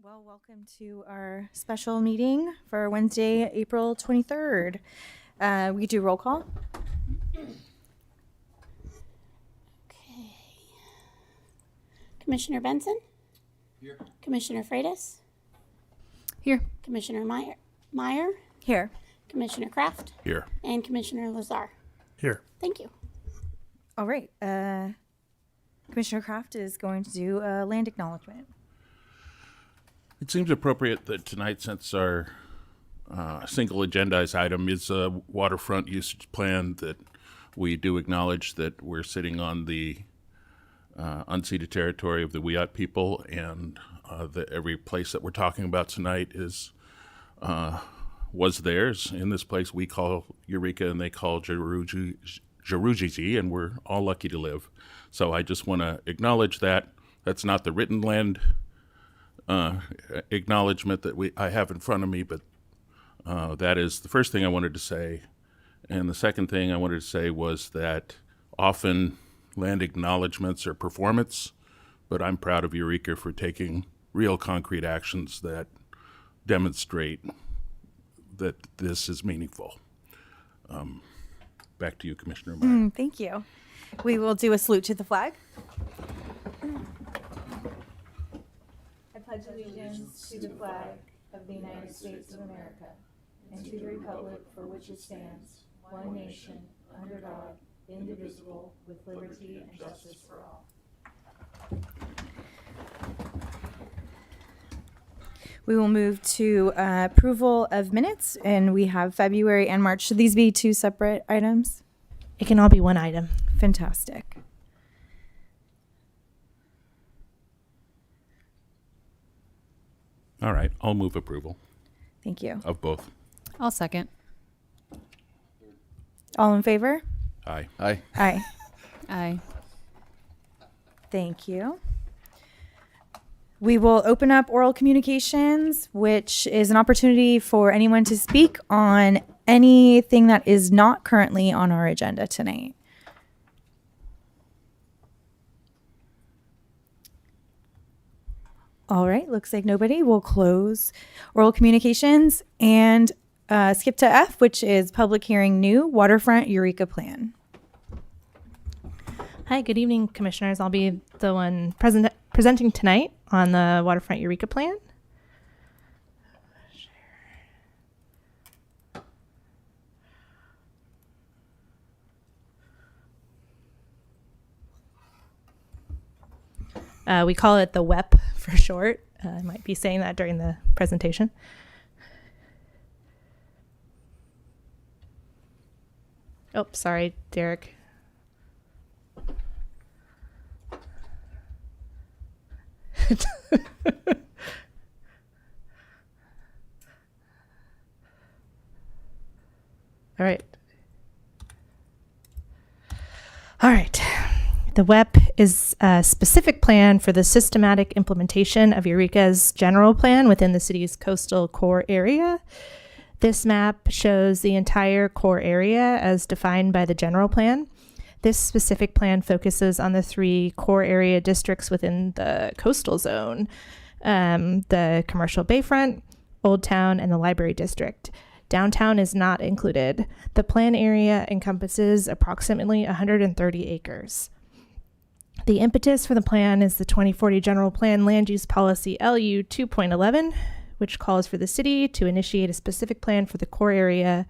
Well, welcome to our special meeting for Wednesday, April 23rd. We do roll call. Okay. Commissioner Benson? Here. Commissioner Freitas? Here. Commissioner Meyer? Here. Commissioner Kraft? Here. And Commissioner Lazar. Here. Thank you. All right. Commissioner Kraft is going to do a land acknowledgement. It seems appropriate that tonight, since our single agendized item is a waterfront usage plan, that we do acknowledge that we're sitting on the unceded territory of the Wiyot people, and that every place that we're talking about tonight was theirs. In this place we call Eureka and they call Jerujiji, and we're all lucky to live. So I just want to acknowledge that. That's not the written land acknowledgement that I have in front of me, but that is the first thing I wanted to say. And the second thing I wanted to say was that often land acknowledgements are performance, but I'm proud of Eureka for taking real concrete actions that demonstrate that this is meaningful. Back to you, Commissioner Meyer. Thank you. We will do a salute to the flag. I pledge allegiance to the flag of the United States of America and to the republic for which it stands, one nation, under God, indivisible, with liberty and justice for all. We will move to approval of minutes, and we have February and March. Should these be two separate items? It can all be one item. Fantastic. All right, I'll move approval Thank you. of both. I'll second. All in favor? Aye. Aye. Aye. Aye. Thank you. We will open up oral communications, which is an opportunity for anyone to speak on anything that is not currently on our agenda tonight. All right, looks like nobody. We'll close oral communications and skip to F, which is public hearing new Waterfront Eureka plan. Hi, good evening, commissioners. I'll be the one presenting tonight on the Waterfront Eureka plan. We call it the WEP for short. I might be saying that during the presentation. Oh, sorry, Derek. All right. The WEP is a specific plan for the systematic implementation of Eureka's general plan within the city's coastal core area. This map shows the entire core area as defined by the general plan. This specific plan focuses on the three core area districts within the coastal zone, the commercial bayfront, Old Town, and the library district. Downtown is not included. The plan area encompasses approximately 130 acres. The impetus for the plan is the 2040 General Plan Land Use Policy LU 2.11, which calls for the city to initiate a specific plan for the core area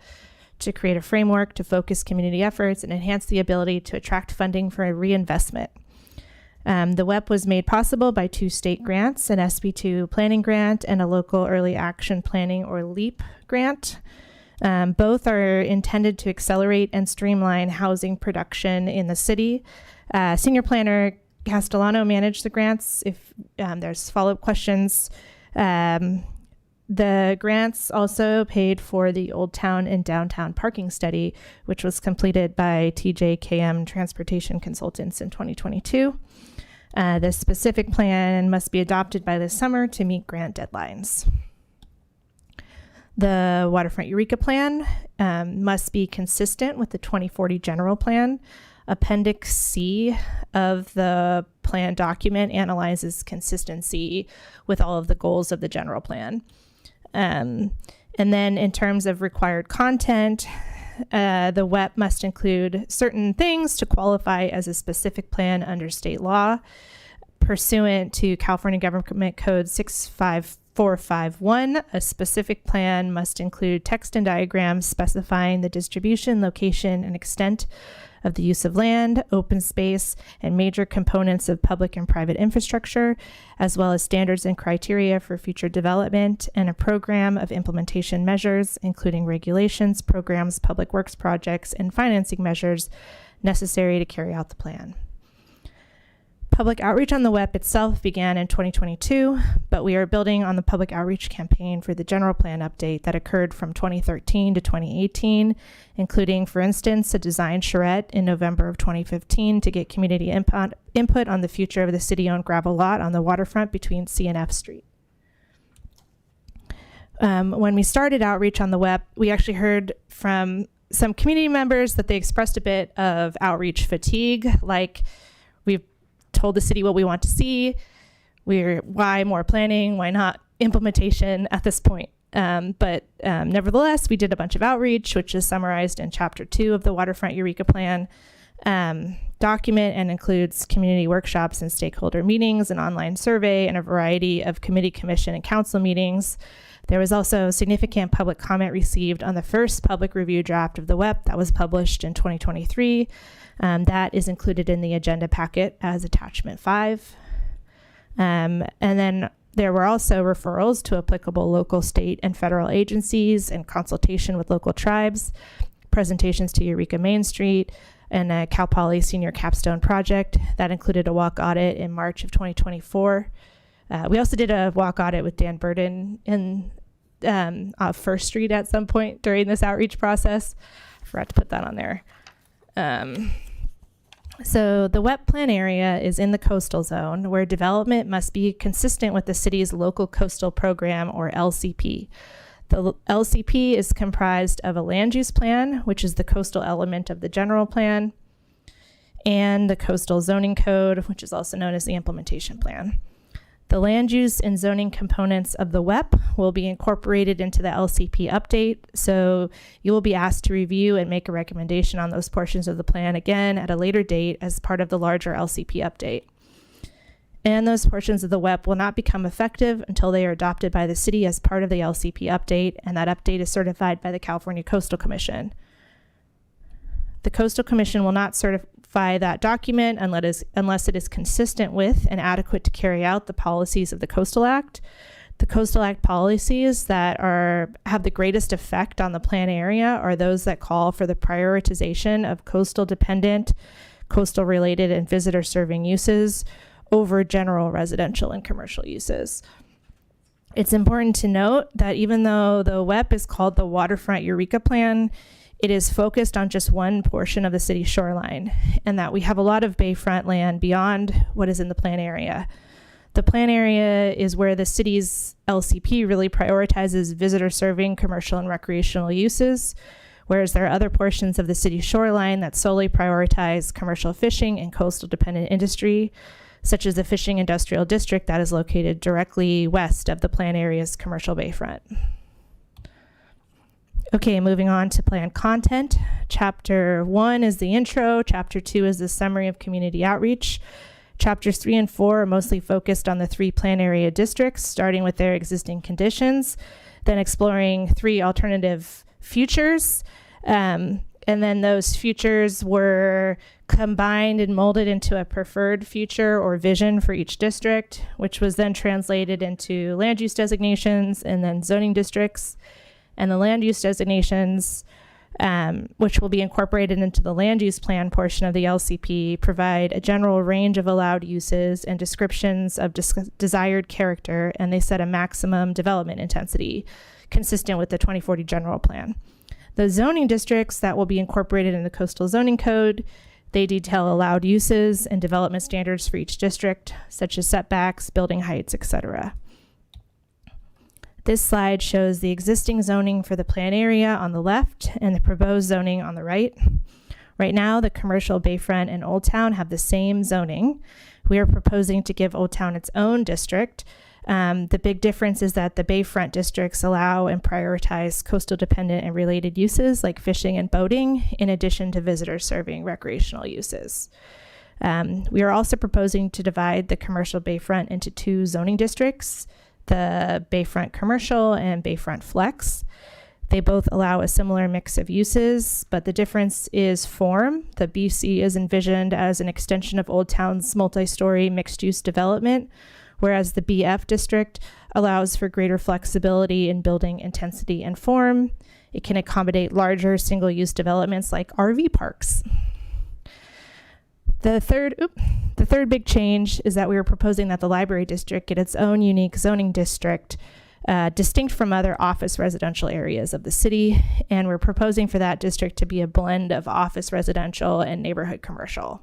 to create a framework to focus community efforts and enhance the ability to attract funding for a reinvestment. The WEP was made possible by two state grants, an SB2 planning grant and a local early action planning or LEAP grant. Both are intended to accelerate and streamline housing production in the city. Senior Planner Castellano managed the grants. If there's follow-up questions, the grants also paid for the Old Town and Downtown parking study, which was completed by TJKM Transportation Consultants in 2022. This specific plan must be adopted by this summer to meet grant deadlines. The Waterfront Eureka plan must be consistent with the 2040 General Plan. Appendix C of the plan document analyzes consistency with all of the goals of the general plan. And then in terms of required content, the WEP must include certain things to qualify as a specific plan under state law. Pursuant to California Government Code 65451, a specific plan must include text and diagrams specifying the distribution, location, and extent of the use of land, open space, and major components of public and private infrastructure, as well as standards and criteria for future development, and a program of implementation measures, including regulations, programs, public works projects, and financing measures necessary to carry out the plan. Public outreach on the WEP itself began in 2022, but we are building on the public outreach campaign for the general plan update that occurred from 2013 to 2018, including, for instance, a design charrette in November of 2015 to get community input on the future of the city-owned gravel lot on the waterfront between C and F Street. When we started outreach on the WEP, we actually heard from some community members that they expressed a bit of outreach fatigue, like we've told the city what we want to see. Why more planning? Why not implementation at this point? But nevertheless, we did a bunch of outreach, which is summarized in Chapter 2 of the Waterfront Eureka Plan document, and includes community workshops and stakeholder meetings, an online survey, and a variety of committee, commission, and council meetings. There was also significant public comment received on the first public review draft of the WEP that was published in 2023. That is included in the agenda packet as attachment 5. And then there were also referrals to applicable local, state, and federal agencies and consultation with local tribes, presentations to Eureka Main Street, and a Cal Poly Senior Capstone project that included a walk audit in March of 2024. We also did a walk audit with Dan Burden in First Street at some point during this outreach process. I forgot to put that on there. So the WEP plan area is in the coastal zone, where development must be consistent with the city's local coastal program, or LCP. The LCP is comprised of a land use plan, which is the coastal element of the general plan, and the coastal zoning code, which is also known as the implementation plan. The land use and zoning components of the WEP will be incorporated into the LCP update, so you will be asked to review and make a recommendation on those portions of the plan again at a later date as part of the larger LCP update. And those portions of the WEP will not become effective until they are adopted by the city as part of the LCP update, and that update is certified by the California Coastal Commission. The Coastal Commission will not certify that document unless it is consistent with and adequate to carry out the policies of the Coastal Act. The Coastal Act policies that have the greatest effect on the plan area are those that call for the prioritization of coastal dependent, coastal related, and visitor serving uses over general residential and commercial uses. It's important to note that even though the WEP is called the Waterfront Eureka Plan, it is focused on just one portion of the city's shoreline, and that we have a lot of bayfront land beyond what is in the plan area. The plan area is where the city's LCP really prioritizes visitor serving commercial and recreational uses, whereas there are other portions of the city's shoreline that solely prioritize commercial fishing and coastal dependent industry, such as the fishing industrial district that is located directly west of the plan area's commercial bayfront. Okay, moving on to plan content. Chapter 1 is the intro. Chapter 2 is the summary of community outreach. Chapters 3 and 4 are mostly focused on the 3 plan area districts, starting with their existing conditions, then exploring 3 alternative futures. And then those futures were combined and molded into a preferred future or vision for each district, which was then translated into land use designations and then zoning districts. And the land use designations, which will be incorporated into the land use plan portion of the LCP, provide a general range of allowed uses and descriptions of desired character, and they set a maximum development intensity consistent with the 2040 general plan. The zoning districts that will be incorporated in the coastal zoning code, they detail allowed uses and development standards for each district, such as setbacks, building heights, etc. This slide shows the existing zoning for the plan area on the left and the proposed zoning on the right. Right now, the commercial bayfront and Old Town have the same zoning, We are proposing to give Old Town its own district. The big difference is that the bayfront districts allow and prioritize coastal dependent and related uses like fishing and boating, in addition to visitors serving recreational uses. We are also proposing to divide the commercial bayfront into 2 zoning districts, the Bayfront Commercial and Bayfront Flex. They both allow a similar mix of uses, but the difference is form. The BC is envisioned as an extension of Old Town's multi-story mixed-use development, whereas the BF district allows for greater flexibility in building intensity and form. It can accommodate larger single-use developments like RV parks. The third big change is that we are proposing that the library district get its own unique zoning district, distinct from other office residential areas of the city, and we're proposing for that district to be a blend of office residential and neighborhood commercial.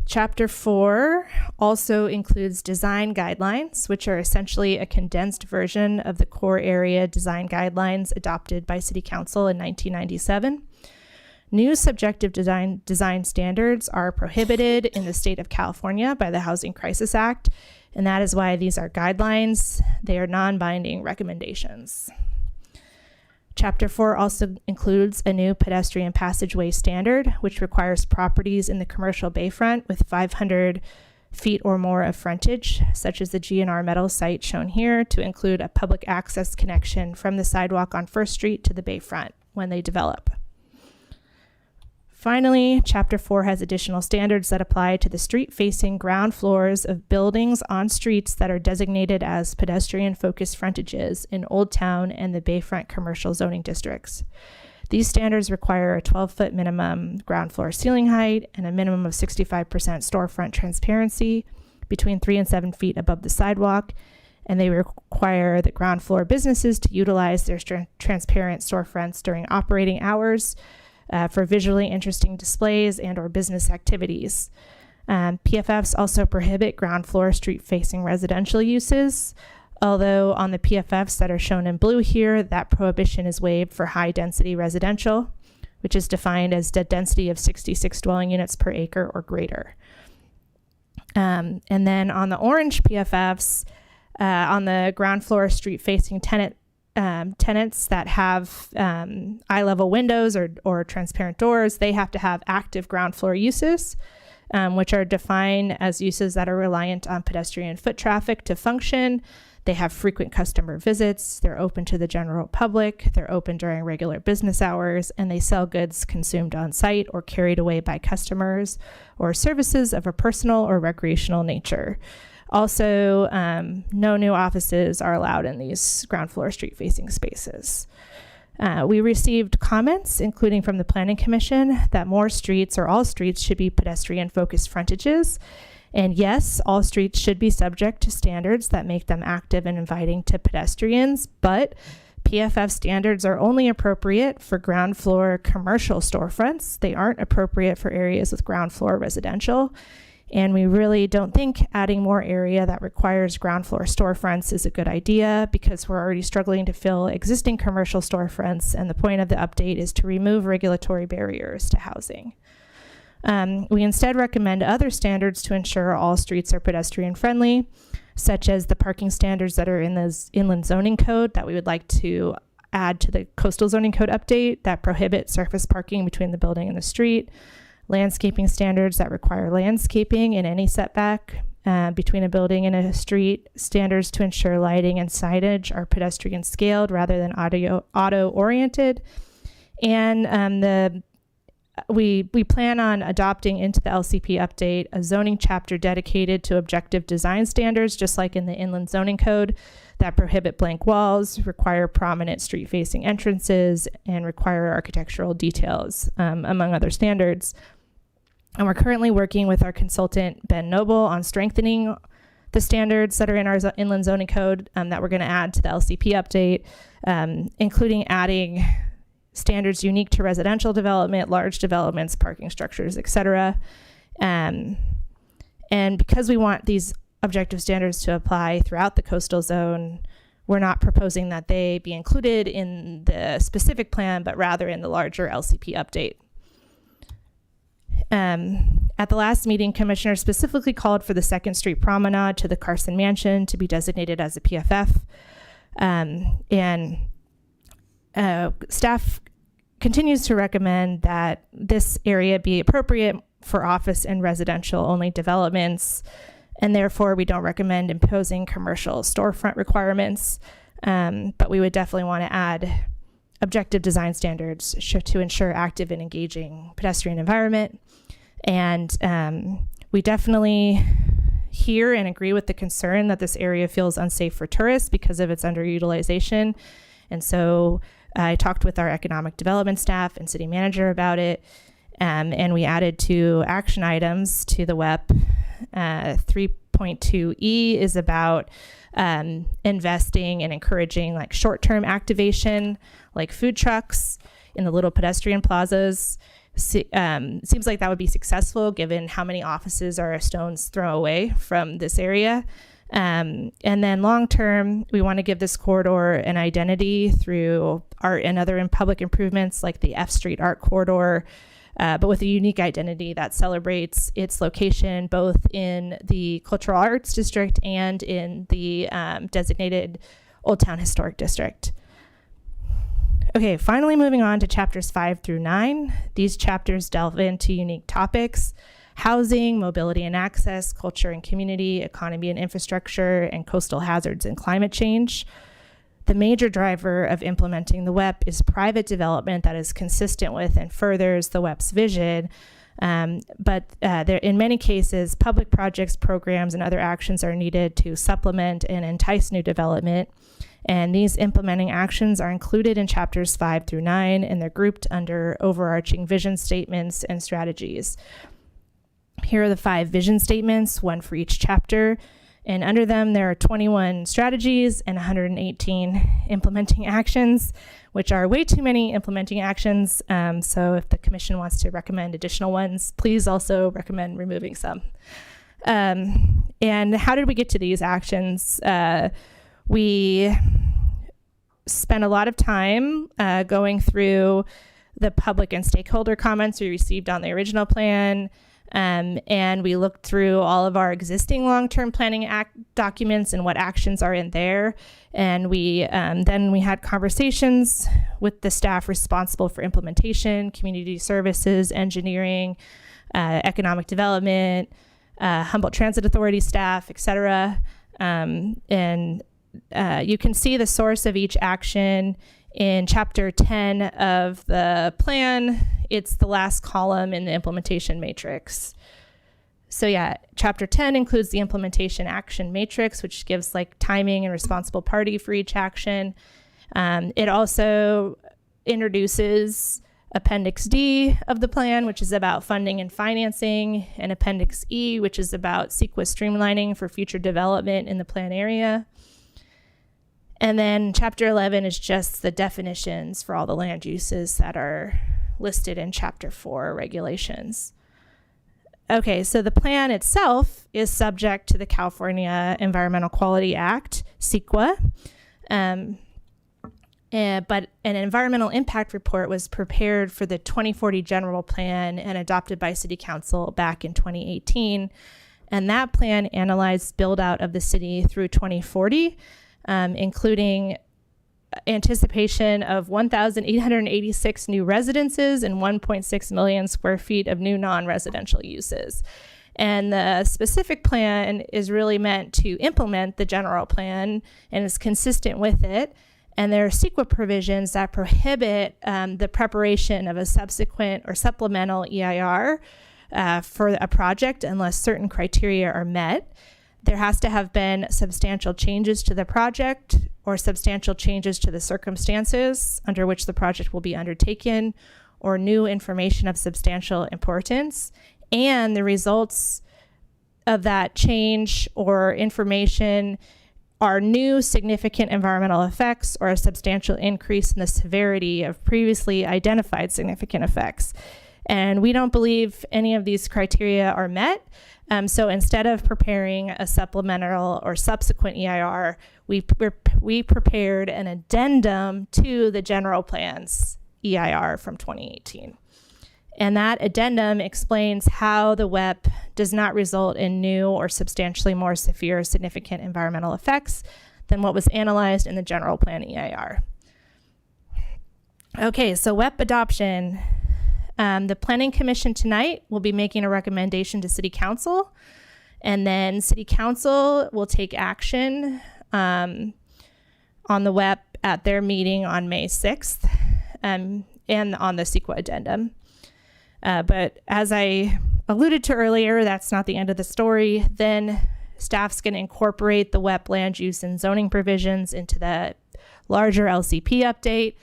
Chapter 4 also includes design guidelines, which are essentially a condensed version of the core area design guidelines adopted by City Council in 1997. New subjective design standards are prohibited in the state of California by the Housing Crisis Act, and that is why these are guidelines. They are non-binding recommendations. Chapter 4 also includes a new pedestrian passageway standard, which requires properties in the commercial bayfront with 500 feet or more of frontage, such as the GNR Metals site shown here, to include a public access connection from the sidewalk on First Street to the bayfront when they develop. Finally, Chapter 4 has additional standards that apply to the street-facing ground floors of buildings on streets that are designated as pedestrian-focused frontages in Old Town and the Bayfront commercial zoning districts. These standards require a 12-foot minimum ground floor ceiling height and a minimum of 65% storefront transparency between 3 and 7 feet above the sidewalk, and they require the ground floor businesses to utilize their transparent storefronts during operating hours for visually interesting displays and or business activities. PFFs also prohibit ground floor street-facing residential uses, although on the PFFs that are shown in blue here, that prohibition is waived for high-density residential, which is defined as the density of 66 dwelling units per acre or greater. And then on the orange PFFs, on the ground floor street-facing tenants that have eye-level windows or transparent doors, they have to have active ground floor uses, which are defined as uses that are reliant on pedestrian foot traffic to function. They have frequent customer visits, they're open to the general public, they're open during regular business hours, and they sell goods consumed on site or carried away by customers or services of a personal or recreational nature. Also, no new offices are allowed in these ground floor street-facing spaces. We received comments, including from the Planning Commission, that more streets or all streets should be pedestrian-focused frontages. And yes, all streets should be subject to standards that make them active and inviting to pedestrians, but PFF standards are only appropriate for ground floor commercial storefronts. They aren't appropriate for areas with ground floor residential. And we really don't think adding more area that requires ground floor storefronts is a good idea because we're already struggling to fill existing commercial storefronts, and the point of the update is to remove regulatory barriers to housing. We instead recommend other standards to ensure all streets are pedestrian friendly, such as the parking standards that are in the inland zoning code that we would like to add to the coastal zoning code update that prohibit surface parking between the building and the street, landscaping standards that require landscaping in any setback between a building and a street, standards to ensure lighting and signage are pedestrian scaled rather than auto oriented, and we plan on adopting into the LCP update a zoning chapter dedicated to objective design standards, just like in the inland zoning code, that prohibit blank walls, require prominent street-facing entrances, and require architectural details, among other standards. And we're currently working with our consultant, Ben Noble, on strengthening the standards that are in our inland zoning code that we're going to add to the LCP update, including adding standards unique to residential development, large developments, parking structures, etc. And because we want these objective standards to apply throughout the coastal zone, we're not proposing that they be included in the specific plan, but rather in the larger LCP update. At the last meeting, commissioners specifically called for the 2nd Street Promenade to the Carson Mansion to be designated as a PFF. Staff continues to recommend that this area be appropriate for office and residential only developments, and therefore we don't recommend imposing commercial storefront requirements, but we would definitely want to add objective design standards to ensure active and engaging pedestrian environment. And we definitely hear and agree with the concern that this area feels unsafe for tourists because of its underutilization. And so I talked with our economic development staff and city manager about it, and we added 2 action items to the WEP. 3.2E is about investing and encouraging like short-term activation, like food trucks in the little pedestrian plazas. Seems like that would be successful given how many offices are a stone's throw away from this area. And then long-term, we want to give this corridor an identity through art and other public improvements like the F Street Art Corridor, but with a unique identity that celebrates its location both in the Cultural Arts District and in the designated Old Town Historic District. Okay, finally moving on to chapters 5 through 9. These chapters delve into unique topics: housing, mobility and access, culture and community, economy and infrastructure, and coastal hazards and climate change. The major driver of implementing the WEP is private development that is consistent with and furthers the WEP's vision. But there, in many cases, public projects, programs, and other actions are needed to supplement and entice new development. And these implementing actions are included in chapters 5 through 9, and they're grouped under overarching vision statements and strategies. Here are the 5 vision statements, one for each chapter. And under them, there are 21 strategies and 118 implementing actions, which are way too many implementing actions. So if the commission wants to recommend additional ones, please also recommend removing some. And how did we get to these actions? We spent a lot of time going through the public and stakeholder comments we received on the original plan. And we looked through all of our existing long-term planning documents and what actions are in there. And we had conversations with the staff responsible for implementation, community services, engineering, economic development, Humboldt Transit Authority staff, et cetera. You can see the source of each action in chapter 10 of the plan. It's the last column in the implementation matrix. So yeah, chapter 10 includes the implementation action matrix, which gives like timing and responsible party for each action. It also introduces Appendix D of the plan, which is about funding and financing, and Appendix E, which is about CEQA streamlining for future development in the plan area. And then chapter 11 is just the definitions for all the land uses that are listed in chapter 4 regulations. Okay, so the plan itself is subject to the California Environmental Quality Act, CEQA. But an environmental impact report was prepared for the 2040 general plan and adopted by City Council back in 2018. And that plan analyzed build out of the city through 2040, including anticipation of 1,886 new residences and 1.6 million square feet of new non-residential uses. And the specific plan is really meant to implement the general plan and is consistent with it. And there are CEQA provisions that prohibit the preparation of a subsequent or supplemental EIR for a project unless certain criteria are met. There has to have been substantial changes to the project or substantial changes to the circumstances under which the project will be undertaken, or new information of substantial importance, and the results of that change or information are new significant environmental effects or a substantial increase in the severity of previously identified significant effects. And we don't believe any of these criteria are met. So instead of preparing a supplemental or subsequent EIR, we prepared an addendum to the general plan's EIR from 2018. And that addendum explains how the WEP does not result in new or substantially more severe or significant environmental effects than what was analyzed in the general plan EIR. Okay, so WEP adoption. The Planning Commission tonight will be making a recommendation to City Council, and then City Council will take action on the WEP at their meeting on May 6th and on the CEQA addendum. But as I alluded to earlier, that's not the end of the story. Then staff's going to incorporate the WEP land use and zoning provisions into the larger LCP update.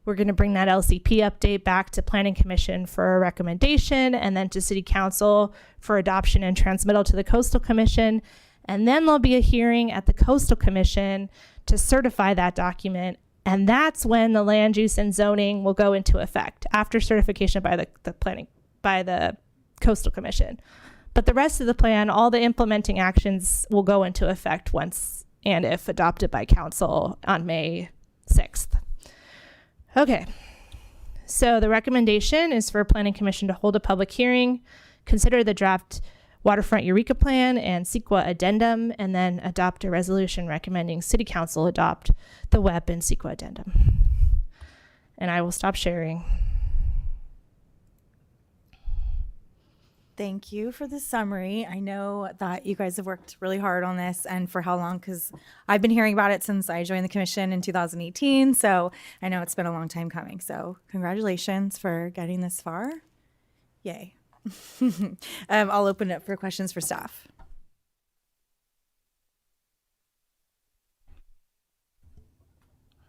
We're going to bring that LCP update back to Planning Commission for a recommendation, and then to City Council for adoption and transmittal to the Coastal Commission. And then there'll be a hearing at the Coastal Commission to certify that document. And that's when the land use and zoning will go into effect after certification by the Coastal Commission. But the rest of the plan, all the implementing actions will go into effect once and if adopted by council on May 6th. Okay, so the recommendation is for Planning Commission to hold a public hearing, consider the draft Waterfront Eureka plan and CEQA addendum, and then adopt a resolution recommending City Council adopt the WEP and CEQA addendum. And I will stop sharing. Thank you for the summary. I know that you guys have worked really hard on this, and for how long, because I've been hearing about it since I joined the commission in 2018. So I know it's been a long time coming. So congratulations for getting this far. Yay. I'll open it up for questions for staff.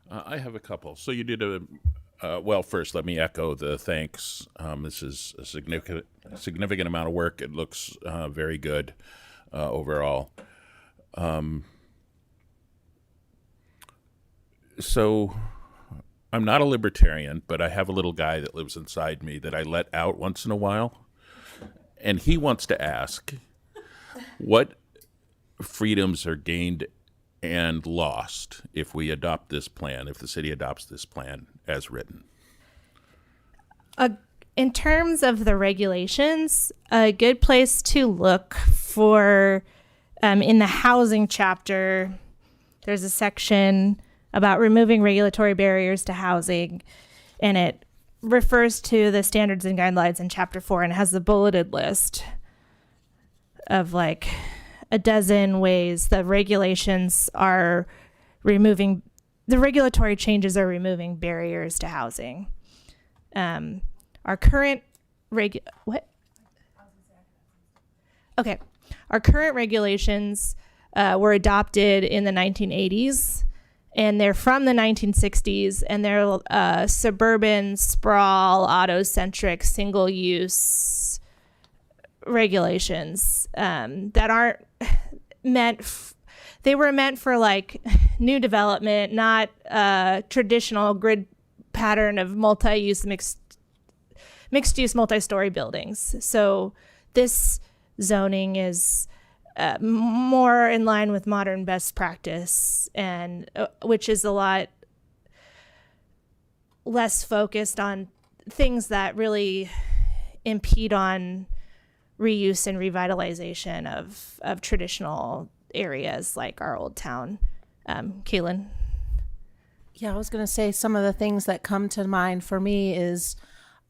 I have a couple. So you did well, first, let me echo the thanks. This is a significant amount of work. It looks very good overall. So I'm not a libertarian, but I have a little guy that lives inside me that I let out once in a while. And he wants to ask, what freedoms are gained and lost if we adopt this plan, if the city adopts this plan as written? In terms of the regulations, a good place to look for, in the housing chapter, there's a section about removing regulatory barriers to housing, and it refers to the standards and guidelines in chapter 4, and it has the bulleted list of like a dozen ways the regulations are removing, the regulatory changes are removing barriers to housing. Our current Our current regulations were adopted in the 1980s, and they're from the 1960s, and they're suburban, sprawl, auto-centric, single-use regulations that aren't meant. They were meant for like new development, not traditional grid pattern of multi-use, mixed-use, multi-story buildings. So this zoning is more in line with modern best practice, and which is a lot less focused on things that really impede on reuse and revitalization of traditional areas like our old town. Kaylin? Yeah, I was going to say some of the things that come to mind for me is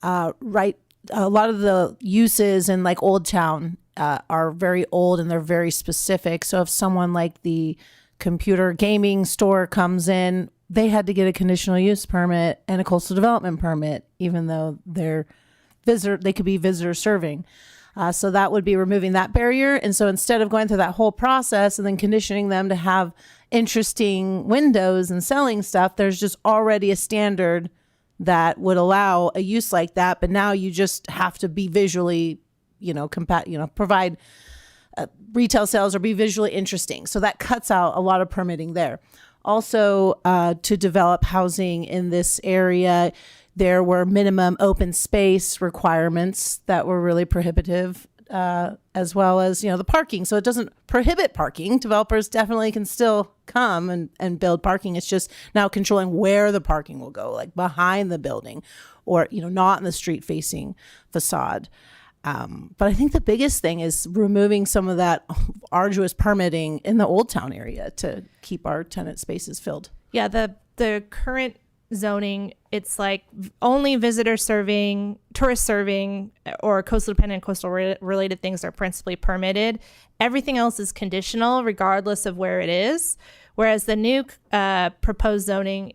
a lot of the uses in like Old Town are very old and they're very specific. So if someone like the computer gaming store comes in, they had to get a conditional use permit and a coastal development permit, even though they could be visitor serving. So that would be removing that barrier. And so instead of going through that whole process and then conditioning them to have interesting windows and selling stuff, there's just already a standard that would allow a use like that. But now you just have to be visually, provide retail sales or be visually interesting. So that cuts out a lot of permitting there. Also, to develop housing in this area, there were minimum open space requirements that were really prohibitive as well as, the parking. So it doesn't prohibit parking. Developers definitely can still come and build parking. It's just now controlling where the parking will go, like behind the building or, not in the street facing facade. But I think the biggest thing is removing some of that arduous permitting in the Old Town area to keep our tenant spaces filled. Yeah, the current zoning, it's like only visitor serving, tourist serving, or coastal dependent coastal related things are principally permitted. Everything else is conditional regardless of where it is. Whereas the new proposed zoning,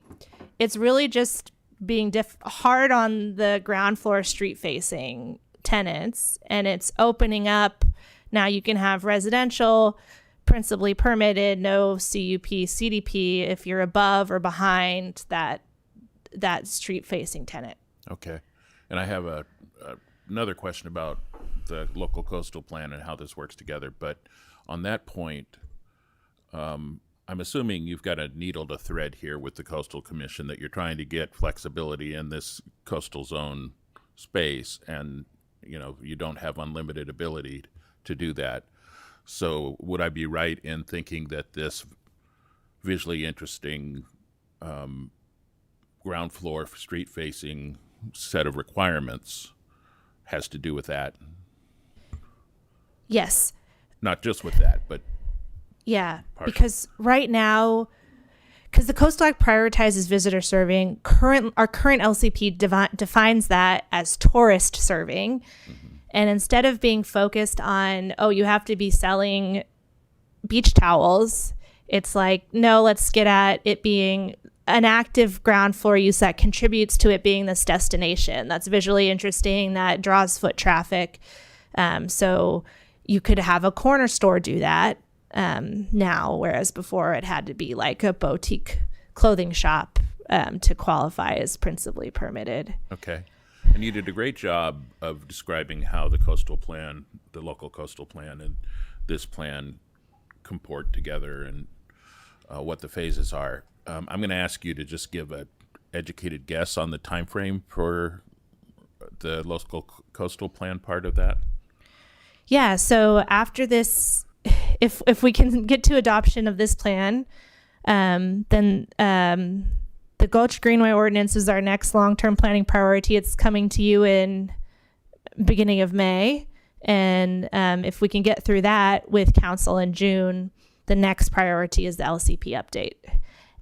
it's really just being hard on the ground floor street facing tenants, and it's opening up. Now you can have residential principally permitted, no CUP, CDP if you're above or behind that street facing tenant. Okay. And I have another question about the local coastal plan and how this works together. But on that point, I'm assuming you've got a needle to thread here with the Coastal Commission, that you're trying to get flexibility in this coastal zone space, and you don't have unlimited ability to do that. So would I be right in thinking that this visually interesting ground floor street facing set of requirements has to do with that? Yes. Not just with that, but yeah, partially. Because right now, because the Coastal Act prioritizes visitor serving, our current LCP defines that as tourist serving. Mm-hmm. And instead of being focused on, you have to be selling beach towels, it's like, no, let's get at it being an active ground floor use that contributes to it being this destination that's visually interesting, that draws foot traffic. So you could have a corner store do that now, whereas before it had to be like a boutique clothing shop to qualify as principally permitted. Okay. And you did a great job of describing how the coastal plan, the local coastal plan, and this plan comport together, and what the phases are. I'm going to ask you to just give an educated guess on the time frame for the local coastal plan part of that. Yeah. So after this, if we can get to adoption of this plan, then the Gulch Greenway ordinance is our next long-term planning priority. It's coming to you in beginning of May. And if we can get through that with council in June, the next priority is the LCP update.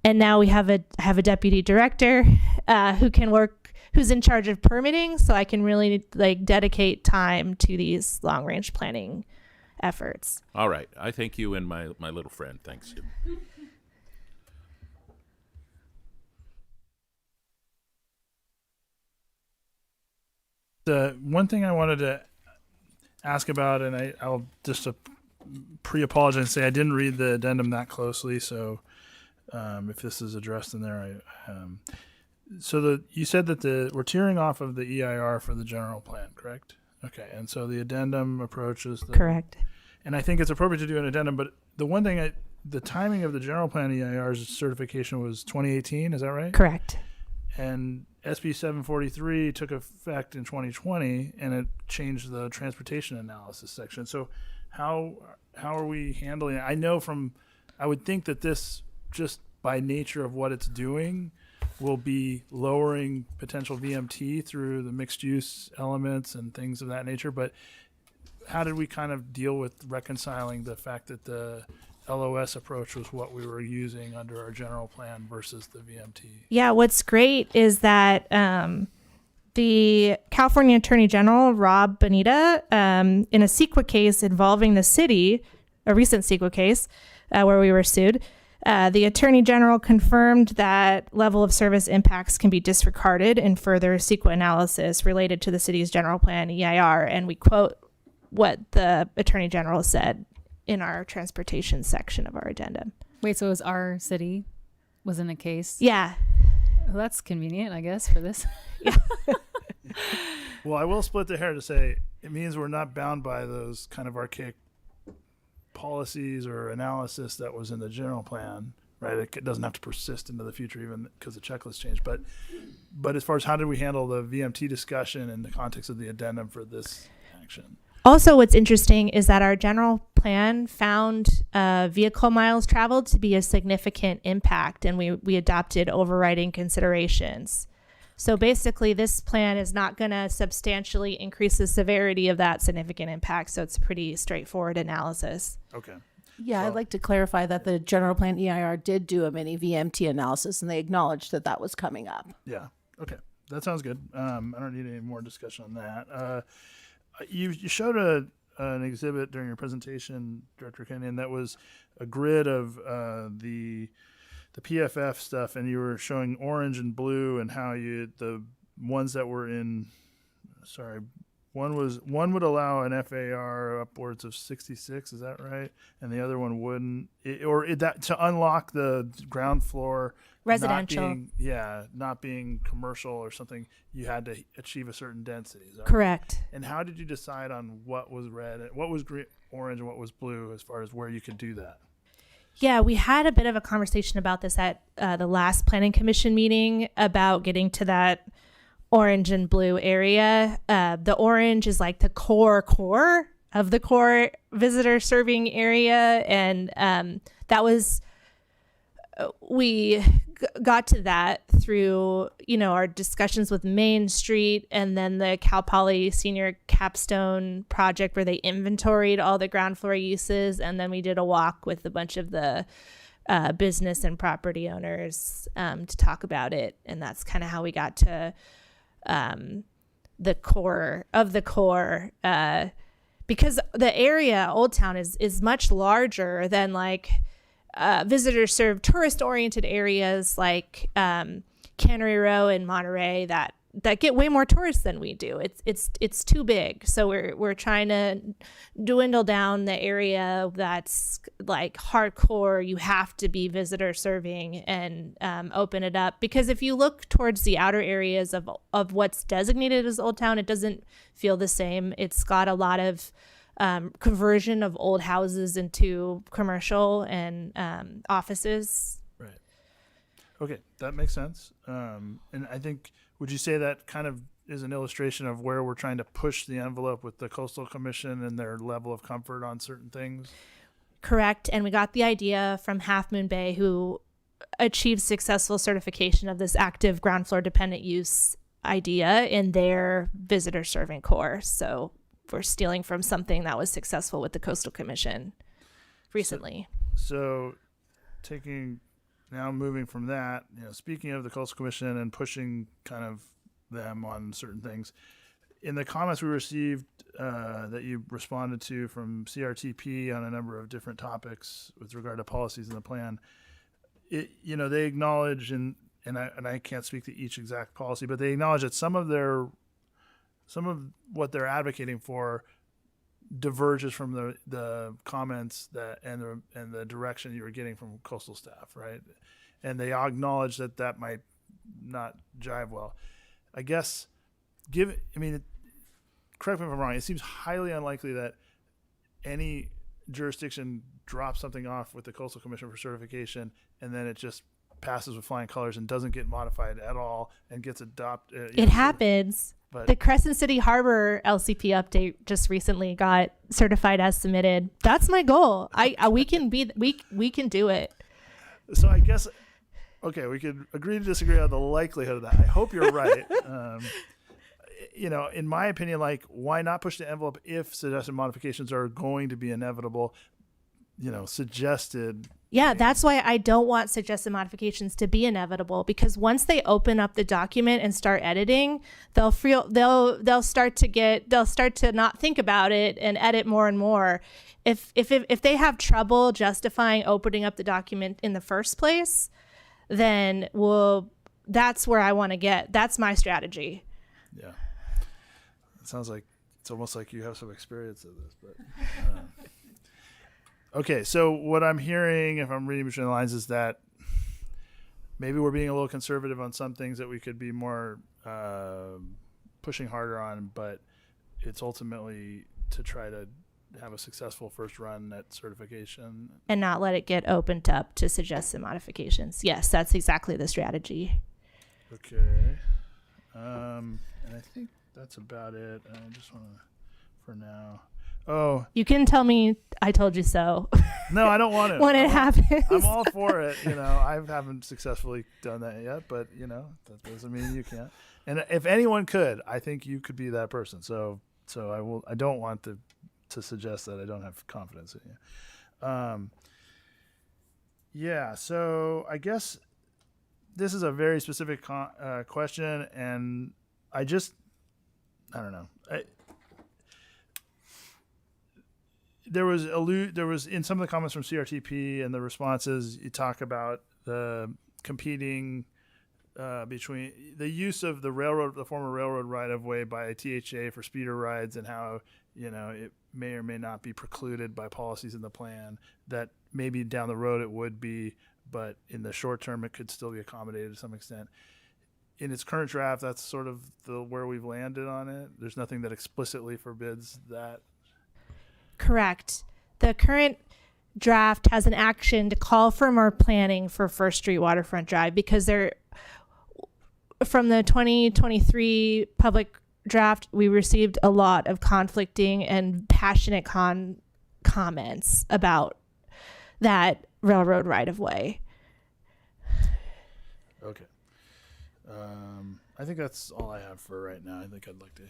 And now we have a deputy director who's in charge of permitting. So I can really dedicate time to these long-range planning efforts. All right. I thank you and my little friend. Thanks. The one thing I wanted to ask about, and I'll just pre-apologize and say I didn't read the addendum that closely, so if this is addressed in there, you said that we're tearing off of the EIR for the general plan, correct? Okay, and so the addendum approaches Correct. And I think it's appropriate to do an addendum, but the one thing, the timing of the general plan EIR's certification was 2018, is that right? Correct. And SB 743 took effect in 2020, and it changed the transportation analysis section. So how are we handling it? I would think that this, just by nature of what it's doing, will be lowering potential VMT through the mixed use elements and things of that nature. But how did we kind of deal with reconciling the fact that the LOS approach was what we were using under our general plan versus the VMT? Yeah, what's great is that the California Attorney General, Rob Bonita, in a CEQA case involving the city, a recent CEQA case where we were sued, the Attorney General confirmed that level of service impacts can be disregarded in further CEQA analysis related to the city's general plan EIR, and we quote what the Attorney General said in our transportation section of our addendum. Wait, so it was our city was in a case? Yeah. Well, that's convenient, I guess, for this. Yeah. Well, I will split the hair to say it means we're not bound by those kind of archaic policies or analysis that was in the general plan, right? It doesn't have to persist into the future even because the checklist changed. But as far as how did we handle the VMT discussion in the context of the addendum for this action? Also, what's interesting is that our general plan found vehicle miles traveled to be a significant impact, and we adopted overriding considerations. So basically, this plan is not going to substantially increase the severity of that significant impact. So it's a pretty straightforward analysis. Okay. Yeah, I'd like to clarify that the general plan EIR did do a mini VMT analysis, and they acknowledged that that was coming up. Yeah. Okay. That sounds good. I don't need any more discussion on that. You showed an exhibit during your presentation, Director Kenyon, that was a grid of the PFF stuff, and you were showing orange and blue and how the ones that were in, one would allow an FAR upwards of 66, is that right? And the other one wouldn't, that to unlock the ground floor Residential. not being commercial or something, you had to achieve a certain density. Is that Correct. right? And how did you decide on what was red, what was green, orange, and what was blue as far as where you could do that? Yeah, we had a bit of a conversation about this at the last Planning Commission meeting about getting to that orange and blue area. The orange is like the core of the core visitor serving area. And that was, we got to that through, our discussions with Main Street and then the Cal Poly Senior Capstone project where they inventoried all the ground floor uses. And then we did a walk with a bunch of the business and property owners to talk about it. And that's kind of how we got to the core of the core, because the area Old Town is much larger than like visitor served tourist oriented areas like Cannery Row and Monterey that get way more tourists than we do. It's too big. So we're trying to dwindle down the area that's like hardcore. You have to be visitor serving and open it up, because if you look towards the outer areas of what's designated as Old Town, it doesn't feel the same. It's got a lot of conversion of old houses into commercial and offices. Right. Okay, that makes sense. And I think, would you say that kind of is an illustration of where we're trying to push the envelope with the Coastal Commission and their level of comfort on certain things? Correct. And we got the idea from Half Moon Bay, who achieved successful certification of this active ground floor dependent use idea in their visitor serving core. So we're stealing from something that was successful with the Coastal Commission recently. So moving from that, speaking of the Coastal Commission and pushing kind of them on certain things, in the comments we received that you responded to from CRTP on a number of different topics with regard to policies in the plan, they acknowledge, and I can't speak to each exact policy, but they acknowledge that some of what they're advocating for diverges from the comments and the direction you were getting from coastal staff, right? And they acknowledge that might not jive well. I guess, correct me if I'm wrong, it seems highly unlikely that any jurisdiction drops something off with the Coastal Commission for certification and then it just passes with flying colors and doesn't get modified at all and gets adopted. It happens. But the Crescent City Harbor LCP update just recently got certified as submitted. That's my goal. We can do it. So I guess, okay, we could agree to disagree on the likelihood of that. I hope you're right. In my opinion, why not push the envelope if suggested modifications are going to be inevitable? Suggested. Yeah, that's why I don't want suggested modifications to be inevitable, because once they open up the document and start editing, they'll start to not think about it and edit more and more. If they have trouble justifying opening up the document in the first place, then that's where I want to get. That's my strategy. Yeah. It sounds like it's almost like you have some experience of this, but okay, so what I'm hearing, if I'm reading between the lines, is that maybe we're being a little conservative on some things that we could be more pushing harder on, but it's ultimately to try to have a successful first run at certification. And not let it get opened up to suggested modifications. Yes, that's exactly the strategy. Okay. And I think that's about it. I just want to, for now. Oh, You can tell me I told you so no, I don't want to. when it happens. I'm all for it. I haven't successfully done that yet, but that doesn't mean you can't. And if anyone could, I think you could be that person. So I will. I don't want to suggest that I don't have confidence in you. Yeah. So I guess this is a very specific question, and I don't know. There was in some of the comments from CRTP and the responses, you talk about the competing between the use of the former railroad right of way by THA for speeder rides, and how it may or may not be precluded by policies in the plan, that maybe down the road it would be, but in the short term it could still be accommodated to some extent. In its current draft, that's sort of where we've landed on it. There's nothing that explicitly forbids that. Correct. The current draft has an action to call for more planning for First Street Waterfront Drive, because from the 2023 public draft, we received a lot of conflicting and passionate comments about that railroad right of way. Okay. I think that's all I have for right now. I think I'd like to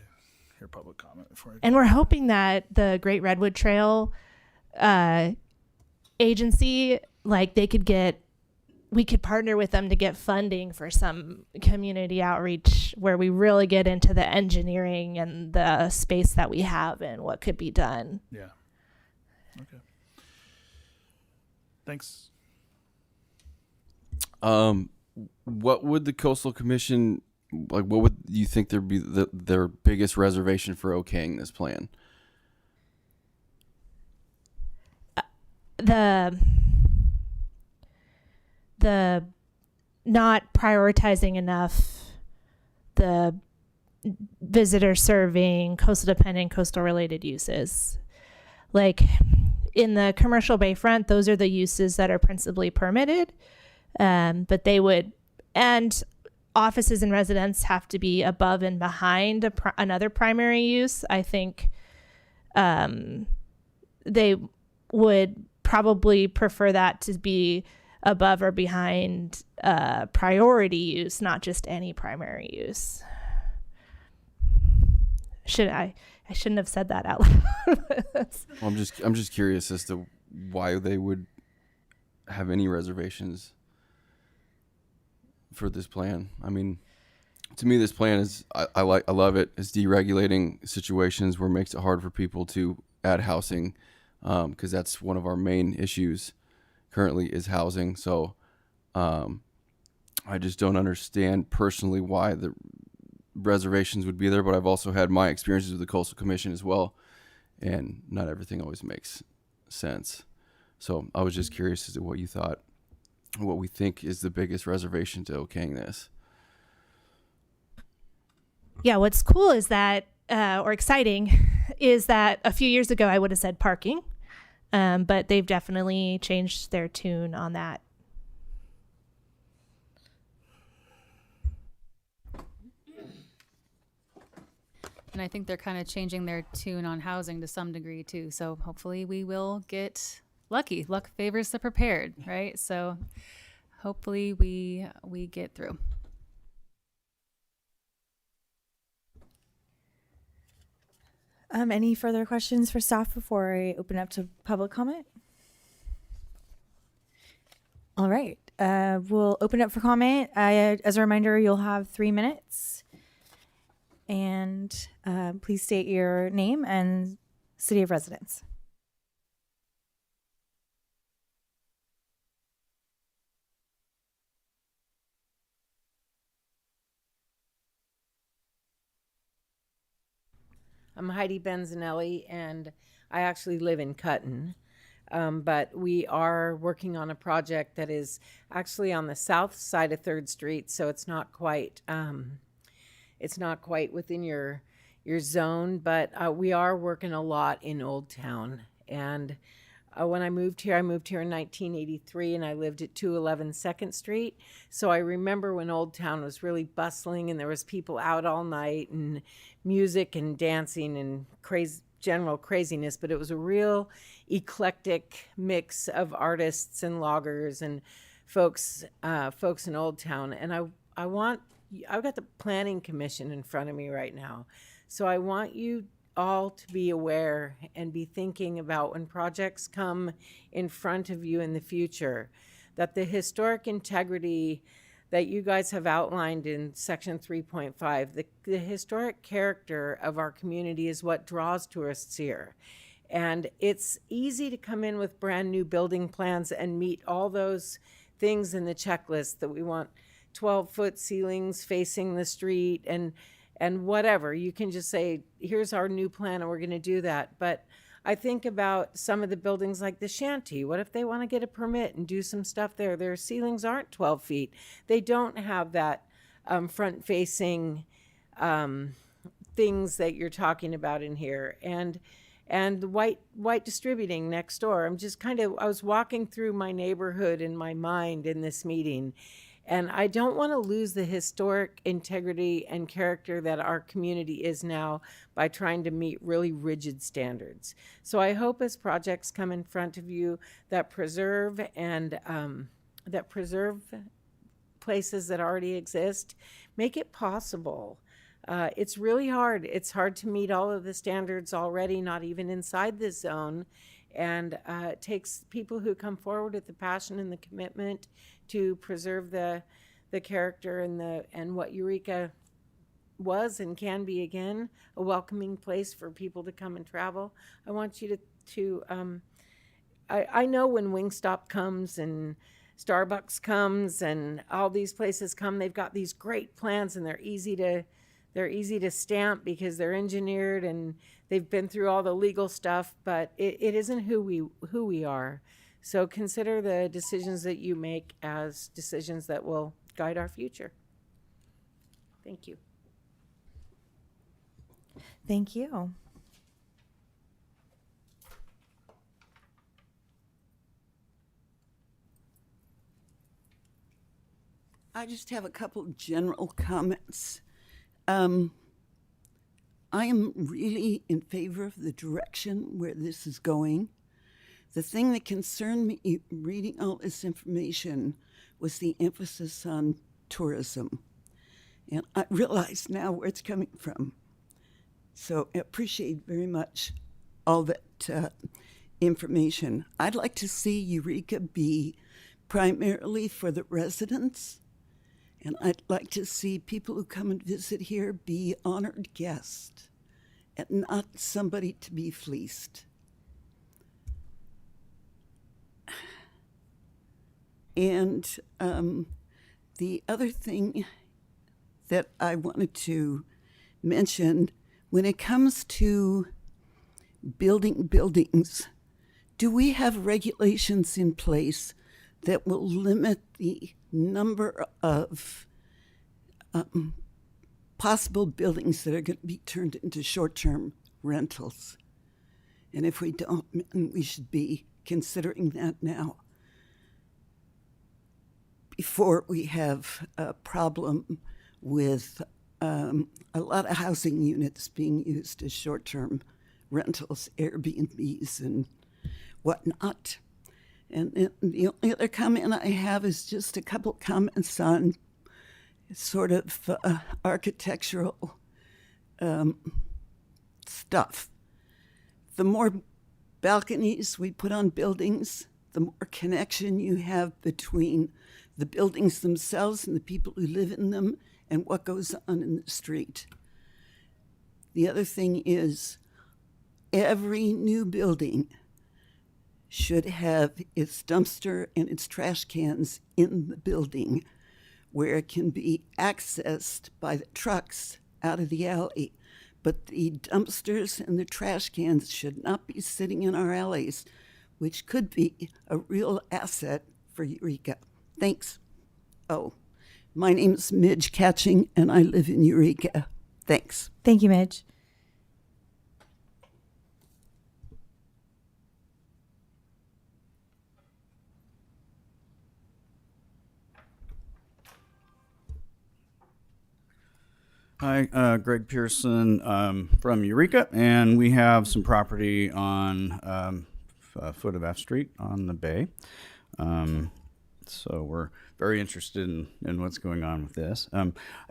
hear public comment before And we're hoping that the Great Redwood Trail agency, we could partner with them to get funding for some community outreach where we really get into the engineering and the space that we have and what could be done. Yeah. Okay. Thanks. What would the Coastal Commission, what would you think their biggest reservation for okaying this plan? The not prioritizing enough the visitor serving, coastal dependent, coastal related uses. Like in the commercial bayfront, those are the uses that are principally permitted. But and offices and residents have to be above and behind another primary use. I think they would probably prefer that to be above or behind priority use, not just any primary use. I shouldn't have said that out loud. Well, I'm just curious as to why they would have any reservations for this plan. I mean, to me, this plan is I love it. It's deregulating situations where it makes it hard for people to add housing, because that's one of our main issues currently is housing. So I just don't understand personally why the reservations would be there, but I've also had my experiences with the Coastal Commission as well, and not everything always makes sense. So I was just curious as to what you thought, what we think is the biggest reservation to okaying this. Yeah, what's cool is that, or exciting, is that a few years ago I would have said parking, but they've definitely changed their tune on that. And I think they're kind of changing their tune on housing to some degree too. So hopefully we will get lucky. Luck favors the prepared, right? So hopefully we get through. Any further questions for staff before I open up to public comment? All right, we'll open up for comment. As a reminder, you'll have 3 minutes. And please state your name and city of residence. I'm Heidi Benzanelli, and I actually live in Cutton. But we are working on a project that is actually on the south side of 3rd Street, so it's not quite within your zone, but we are working a lot in Old Town. And when I moved here in 1983, and I lived at 211 2nd Street. So I remember when Old Town was really bustling and there was people out all night and music and dancing and general craziness, but it was a real eclectic mix of artists and loggers and folks in Old Town. And I've got the Planning Commission in front of me right now. So I want you all to be aware and be thinking about when projects come in front of you in the future, that the historic integrity that you guys have outlined in section 3.5, the historic character of our community is what draws tourists here. And it's easy to come in with brand new building plans and meet all those things in the checklist that we want 12-foot ceilings facing the street and whatever. You can just say, here's our new plan and we're going to do that. But I think about some of the buildings like the Shanty. What if they want to get a permit and do some stuff there? Their ceilings aren't 12 feet. They don't have that front-facing things that you're talking about in here. And the white distributing next door. I was walking through my neighborhood in my mind in this meeting, and I don't want to lose the historic integrity and character that our community is now by trying to meet really rigid standards. So I hope as projects come in front of you that preserve places that already exist, make it possible. It's really hard. It's hard to meet all of the standards already, not even inside this zone. And it takes people who come forward with the passion and the commitment to preserve the character and what Eureka was and can be again, a welcoming place for people to come and travel. I want you to I know when Wingstop comes and Starbucks comes and all these places come, they've got these great plans and they're easy to stamp because they're engineered and they've been through all the legal stuff, but it isn't who we are. So consider the decisions that you make as decisions that will guide our future. Thank you. Thank you. I just have a couple of general comments. I am really in favor of the direction where this is going. The thing that concerned me reading all this information was the emphasis on tourism. And I realize now where it's coming from. So I appreciate very much all that information. I'd like to see Eureka be primarily for the residents. And I'd like to see people who come and visit here be honored guests and not somebody to be fleeced. And the other thing that I wanted to mention, when it comes to building buildings, do we have regulations in place that will limit the number of possible buildings that are going to be turned into short-term rentals? And if we don't, we should be considering that now before we have a problem with a lot of housing units being used as short-term rentals, Airbnbs and whatnot. And the only other comment I have is just a couple comments on sort of architectural stuff. The more balconies we put on buildings, the more connection you have between the buildings themselves and the people who live in them and what goes on in the street. The other thing is every new building should have its dumpster and its trash cans in the building where it can be accessed by the trucks out of the alley. But the dumpsters and the trash cans should not be sitting in our alleys, which could be a real asset for Eureka. Thanks. Oh, my name's Midge Catching, and I live in Eureka. Thanks. Thank you, Midge. Hi, Greg Pearson from Eureka, and we have some property on a foot of F Street on the bay. So we're very interested in what's going on with this.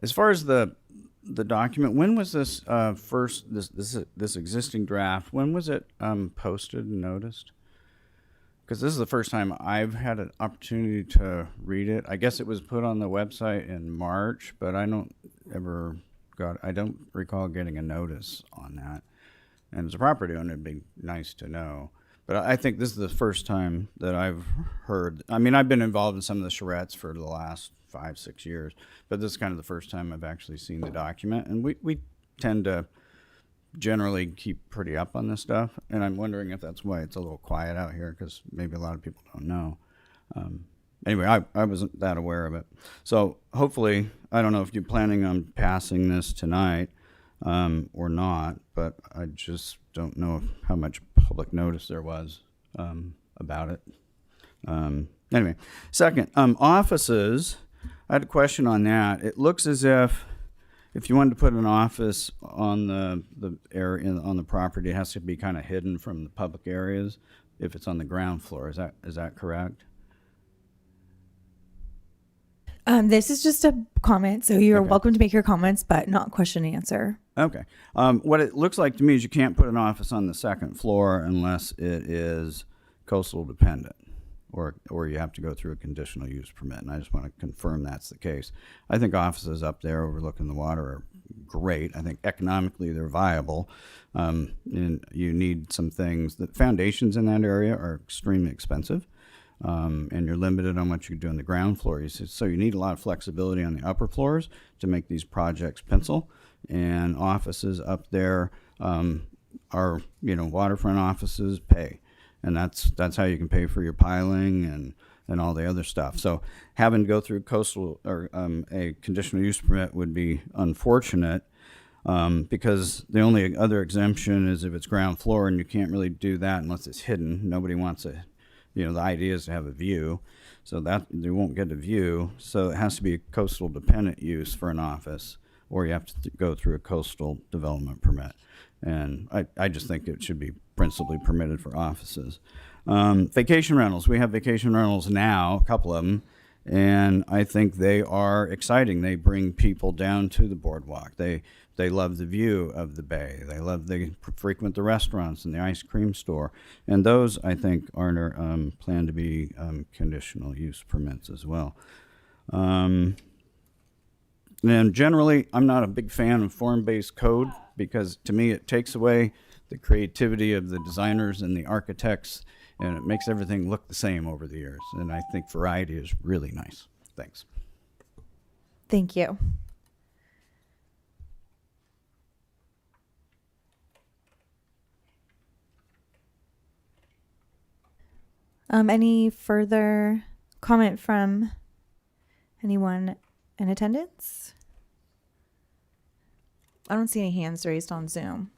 As far as the document, when was this this existing draft? When was it posted and noticed? Because this is the first time I've had an opportunity to read it. I guess it was put on the website in March, but I don't recall getting a notice on that. And as a property owner, it'd be nice to know. But I think this is the first time that I've heard. I mean, I've been involved in some of the charrettes for the last 5-6 years, but this is kind of the first time I've actually seen the document. And we tend to generally keep pretty up on this stuff. And I'm wondering if that's why it's a little quiet out here, because maybe a lot of people don't know. Anyway, I wasn't that aware of it. So hopefully, I don't know if you're planning on passing this tonight or not, but I just don't know how much public notice there was about it. Anyway, second, offices. I had a question on that. It looks as if you wanted to put an office on the area on the property, it has to be kind of hidden from the public areas if it's on the ground floor. Is that correct? This is just a comment, so you're welcome to make your comments, but not question and answer. Okay. What it looks like to me is you can't put an office on the second floor unless it is coastal dependent, or you have to go through a conditional use permit. And I just want to confirm that's the case. I think offices up there overlooking the water are great. I think economically they're viable. And you need some things. The foundations in that area are extremely expensive. And you're limited on what you can do on the ground floor. So you need a lot of flexibility on the upper floors to make these projects pencil. And offices up there are, waterfront offices pay. And that's how you can pay for your piling and all the other stuff. So having to go through coastal or a conditional use permit would be unfortunate because the only other exemption is if it's ground floor, and you can't really do that unless it's hidden. Nobody wants it. The idea is to have a view, so that they won't get a view. So it has to be a coastal dependent use for an office, or you have to go through a coastal development permit. And I just think it should be principally permitted for offices. Vacation rentals. We have vacation rentals now, a couple of them, and I think they are exciting. They bring people down to the boardwalk. They love the view of the bay. They frequent the restaurants and the ice cream store. And those, I think, are planned to be conditional use permits as well. And generally, I'm not a big fan of form-based code because to me it takes away the creativity of the designers and the architects, and it makes everything look the same over the years. And I think variety is really nice. Thanks. Thank you. Any further comment from anyone in attendance? I don't see any hands raised on Zoom.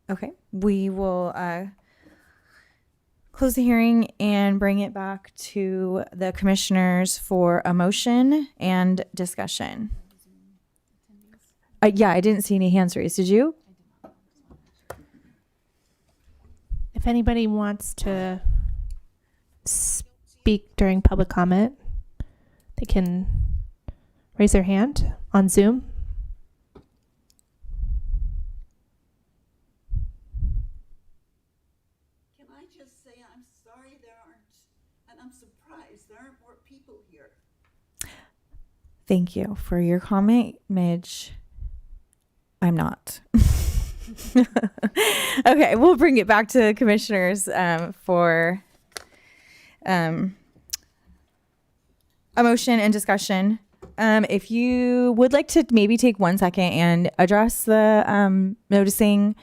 Okay, we will close the hearing and bring it back to the commissioners for a motion and discussion. Yeah, I didn't see any hands raised. Did you? If anybody wants to speak during public comment, they can raise their hand on Zoom. Can I just say I'm sorry there aren't, and I'm surprised there aren't more people here. Thank you for your comment, Midge. I'm not. Okay, we'll bring it back to commissioners for a motion and discussion. If you would like to maybe take 1 second and address the noticing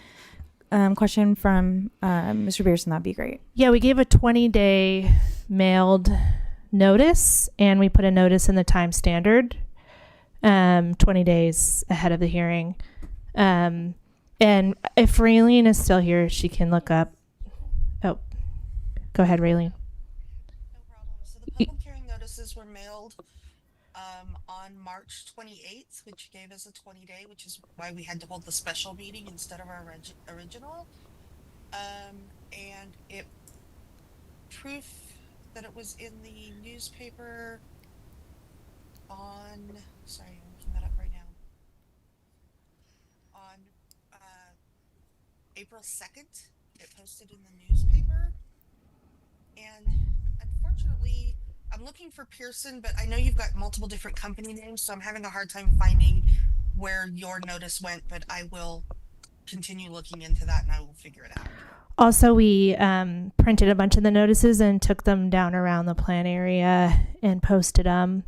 question from Mr. Pearson, that'd be great. Yeah, we gave a 20-day mailed notice, and we put a notice in the time standard 20 days ahead of the hearing. And if Raylene is still here, she can look up. Oh, go ahead, Raylene. No problem. So the public hearing notices were mailed on March 28th, which gave us a 20-day, which is why we had to hold the special meeting instead of our original. And it proof that it was in the newspaper on, sorry, I'm looking that up right now, on April 2nd, it posted in the newspaper. And unfortunately, I'm looking for Pearson, but I know you've got multiple different company names, so I'm having a hard time finding where your notice went, but I will continue looking into that and I will figure it out. Also, we printed a bunch of the notices and took them down around the plan area and posted them.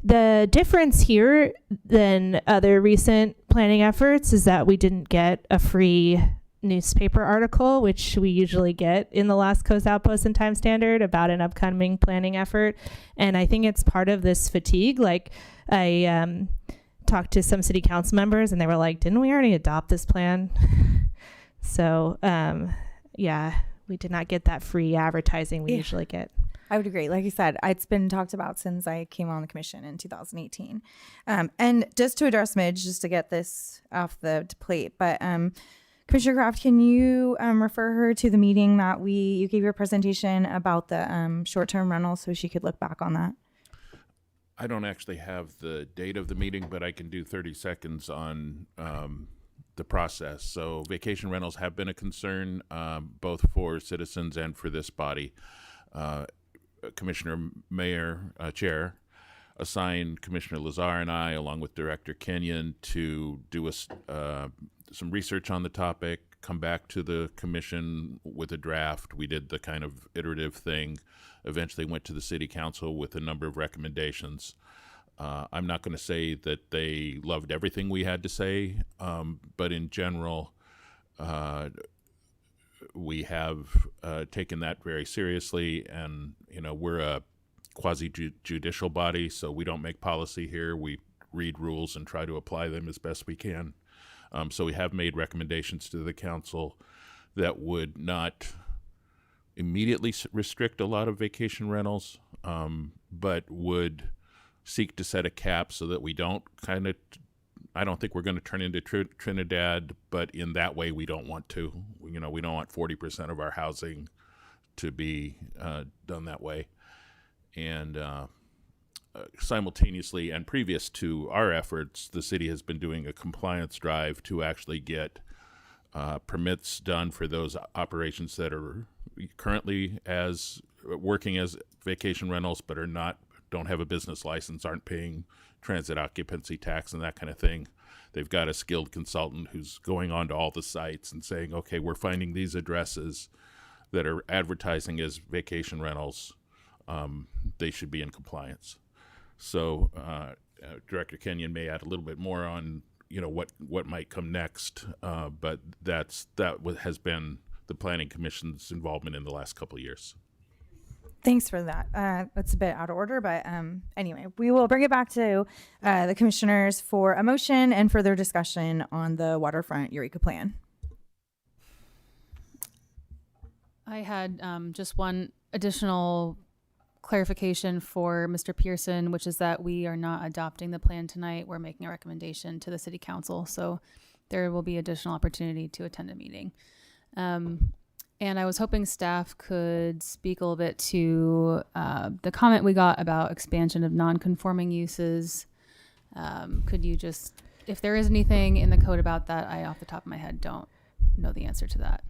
The difference here than other recent planning efforts is that we didn't get a free newspaper article, which we usually get in the Last Coast Outpost and Time Standard about an upcoming planning effort. And I think it's part of this fatigue. Like, I talked to some city council members and they were like, didn't we already adopt this plan? So, yeah, we did not get that free advertising we usually get. I would agree. Like you said, it's been talked about since I came on the commission in 2018. And just to address Midge, just to get this off the plate, but Commissioner Kraft, can you refer her to the meeting that you gave your presentation about the short-term rental so she could look back on that? I don't actually have the date of the meeting, but I can do 30 seconds on the process. So vacation rentals have been a concern, both for citizens and for this body. Commissioner Mayor, Chair, assigned Commissioner Lazar and I, along with Director Kenyon, to do some research on the topic, come back to the commission with a draft. We did the kind of iterative thing, eventually went to the city council with a number of recommendations. I'm not going to say that they loved everything we had to say, but in general, we have taken that very seriously, and we're a quasi-judicial body, so we don't make policy here. We read rules and try to apply them as best we can. So we have made recommendations to the council that would not immediately restrict a lot of vacation rentals, but would seek to set a cap so that we don't I don't think we're going to turn into Trinidad, but in that way we don't want to. We don't want 40% of our housing to be done that way. And simultaneously and previous to our efforts, the city has been doing a compliance drive to actually get permits done for those operations that are currently working as vacation rentals but don't have a business license, aren't paying transit occupancy tax and that kind of thing. They've got a skilled consultant who's going on to all the sites and saying, okay, we're finding these addresses that are advertising as vacation rentals. They should be in compliance. So Director Kenyon may add a little bit more on what might come next, but that has been the Planning Commission's involvement in the last couple of years. Thanks for that. That's a bit out of order, but anyway, we will bring it back to the commissioners for a motion and further discussion on the Waterfront Eureka plan. I had just one additional clarification for Mr. Pearson, which is that we are not adopting the plan tonight. We're making a recommendation to the city council, so there will be additional opportunity to attend a meeting. And I was hoping staff could speak a little bit to the comment we got about expansion of non-conforming uses. Could you just, if there is anything in the code about that, I off the top of my head don't know the answer to that.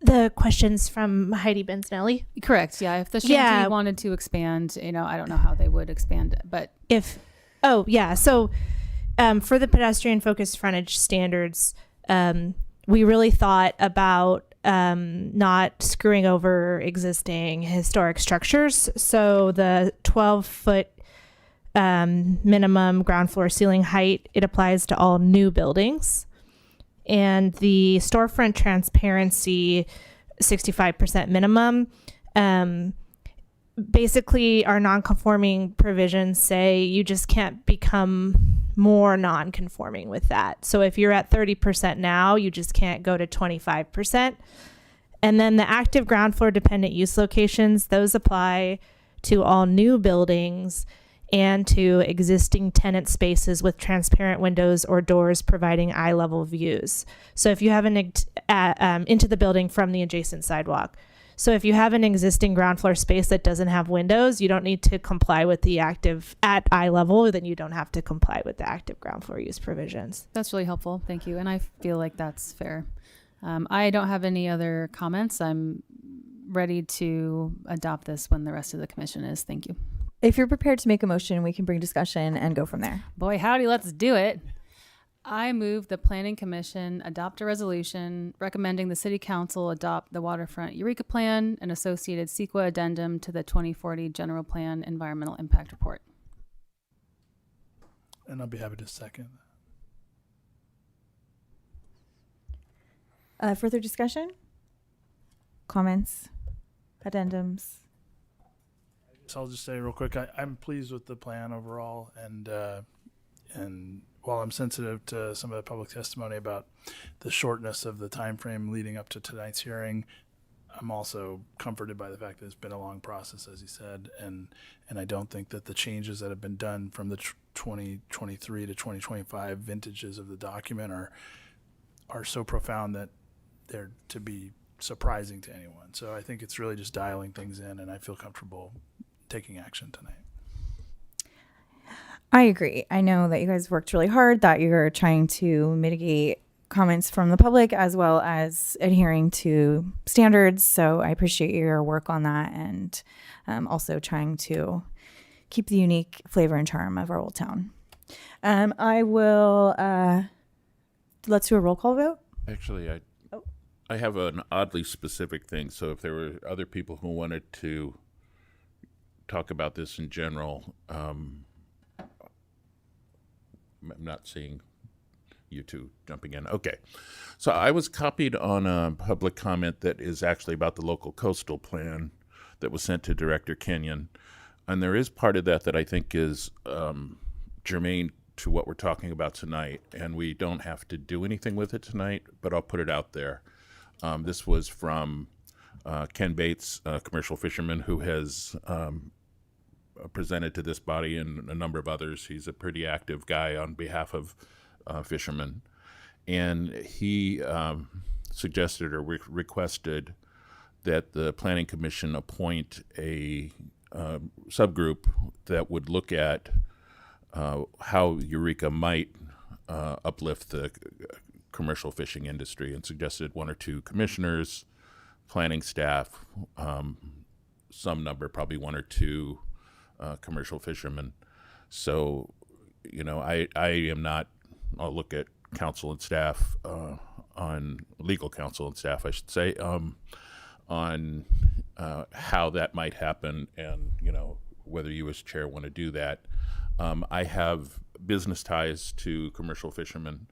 The questions from Heidi Benzinelli? Correct, yeah. If the shanty wanted to expand, I don't know how they would expand it, but So for the pedestrian-focused frontage standards, we really thought about not screwing over existing historic structures. So the 12-foot minimum ground floor ceiling height, it applies to all new buildings. And the storefront transparency, 65% minimum, basically our non-conforming provisions say you just can't become more non-conforming with that. So if you're at 30% now, you just can't go to 25%. And then the active ground floor dependent use locations, those apply to all new buildings and to existing tenant spaces with transparent windows or doors providing eye-level views. So if you have into the building from the adjacent sidewalk. So if you have an existing ground floor space that doesn't have windows, you don't need to comply with the active at eye level, then you don't have to comply with the active ground floor use provisions. That's really helpful. Thank you. And I feel like that's fair. I don't have any other comments. I'm ready to adopt this when the rest of the commission is. Thank you. If you're prepared to make a motion, we can bring discussion and go from there. Boy, howdy, let's do it. I move the Planning Commission adopt a resolution recommending the City Council adopt the Waterfront Eureka Plan and associated CEQA addendum to the 2040 General Plan Environmental Impact Report. And I'll be happy to second. Further discussion? Comments? Addendums? So I'll just say real quick, I'm pleased with the plan overall, and while I'm sensitive to some of the public testimony about the shortness of the time frame leading up to tonight's hearing, I'm also comforted by the fact that it's been a long process, as he said, and I don't think that the changes that have been done from the 2023 to 2025 vintages of the document are so profound that they're to be surprising to anyone. So I think it's really just dialing things in, and I feel comfortable taking action tonight. I agree. I know that you guys worked really hard, that you're trying to mitigate comments from the public as well as adhering to standards. So I appreciate your work on that, and also trying to keep the unique flavor and charm of our old town. I will, let's do a roll call vote. Actually, I have an oddly specific thing. So if there were other people who wanted to talk about this in general, I'm not seeing you two jumping in. Okay. So I was copied on a public comment that is actually about the local coastal plan that was sent to Director Kenyon. And there is part of that I think is germane to what we're talking about tonight. And we don't have to do anything with it tonight, but I'll put it out there. This was from Ken Bates, a commercial fisherman who has presented to this body and a number of others. He's a pretty active guy on behalf of fishermen. And he suggested or requested that the Planning Commission appoint a subgroup that would look at how Eureka might uplift the commercial fishing industry, and suggested 1 or 2 commissioners, planning staff, some number, probably 1 or 2 commercial fishermen. So, you know, I am not, I'll look at counsel and staff, on legal counsel and staff, I should say, on how that might happen, and, you know, whether you as chair want to do that. I have business ties to commercial fishermen,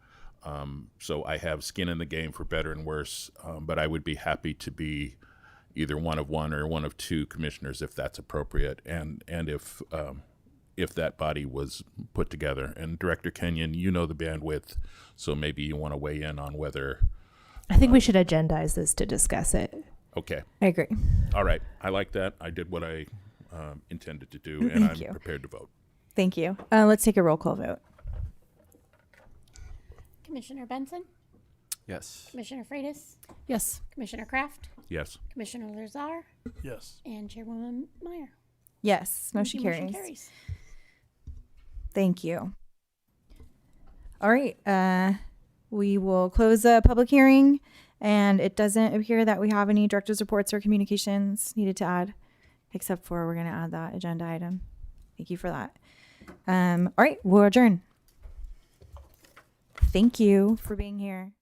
so I have skin in the game for better and worse, but I would be happy to be either one of 1 or 1 of 2 commissioners if that's appropriate, and if that body was put together. And Director Kenyon, you know the bandwidth, so maybe you want to weigh in on whether... I think we should agendize this to discuss it. Okay. I agree. All right. I like that. I did what I intended to do, and I'm prepared to vote. Thank you. Let's take a roll call vote. Commissioner Benson, Yes. Commissioner Freitas, Yes. Commissioner Kraft, Yes. Commissioner Lazar, Yes. and Chairwoman Meyer. Yes, motion Motion carries. carries. Thank you. All right. We will close the public hearing, and it doesn't appear that we have any director's reports or communications needed to add, except for we're going to add that agenda item. Thank you for that. All right, we'll adjourn. Thank you for being here.